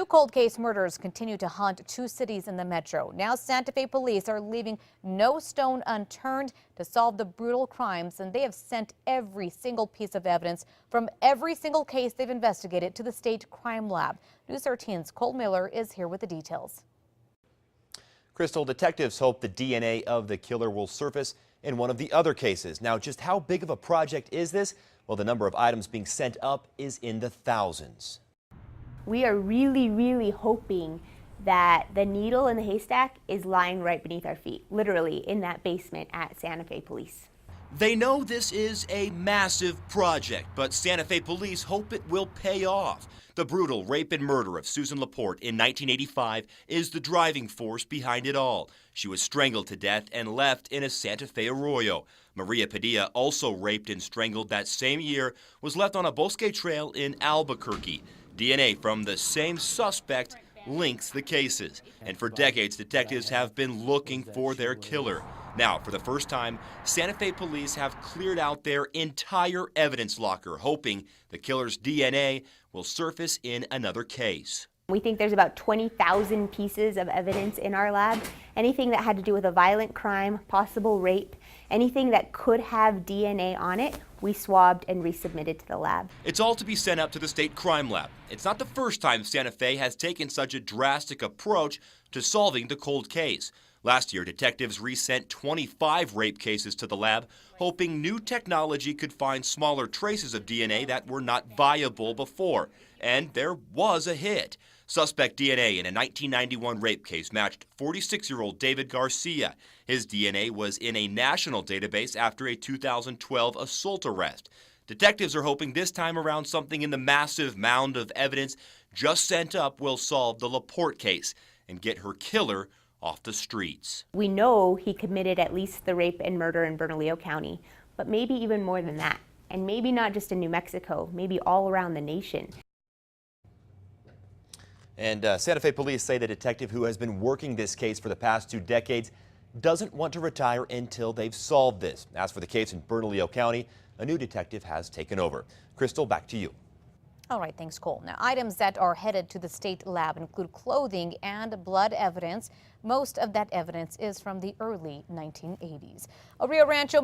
Two cold case murders continue to haunt two cities in the metro. Now Santa Fe police are leaving no stone unturned to solve the brutal crimes, and they have sent every single piece of evidence from every single case they've investigated to the state crime lab. News 13's Cole Miller is here with the details. Crystal, detectives hope the DNA of the killer will surface in one of the other cases. Now, just how big of a project is this? Well, the number of items being sent up is in the thousands. We are really hoping that the needle in the haystack is lying right beneath our feet, literally in that basement at Santa Fe Police. They know this is a massive project, but Santa Fe police hope it will pay off. The brutal rape and murder of Susan Laporte in 1985 is the driving force behind it all. She was strangled to death and left in a Santa Fe arroyo. Maria Padilla, also raped and strangled that same year, was left on a bosque trail in Albuquerque. DNA from the same suspect links the cases. And for decades, detectives have been looking for their killer. Now, for the first time, Santa Fe police have cleared out their entire evidence locker, hoping the killer's DNA will surface in another case. We think there's about 20,000 pieces of evidence in our lab. Anything that had to do with a violent crime, possible rape, anything that could have DNA on it, we swabbed and resubmitted to the lab. It's all to be sent up to the state crime lab. It's not the first time Santa Fe has taken such a drastic approach to solving the cold case. Last year, detectives resent 25 rape cases to the lab, hoping new technology could find smaller traces of DNA that were not viable before. And there was a hit. Suspect DNA in a 1991 rape case matched 46-year-old David Garcia. His DNA was in a national database after a 2012 assault arrest. Detectives are hoping this time around something in the massive mound of evidence just sent up will solve the Laporte case and get her killer off the streets. We know he committed at least the rape and murder in Bernalillo County, but maybe even more than that. And maybe not just in New Mexico, maybe all around the nation. And Santa Fe police say the detective who has been working this case for the past 2 decades doesn't want to retire until they've solved this. As for the case in Bernalillo County, a new detective has taken over. Crystal, back to you. All right, thanks, Cole. Now, items that are headed to the state lab include clothing and blood evidence. Most of that evidence is from the early 1980s. A Rio Rancho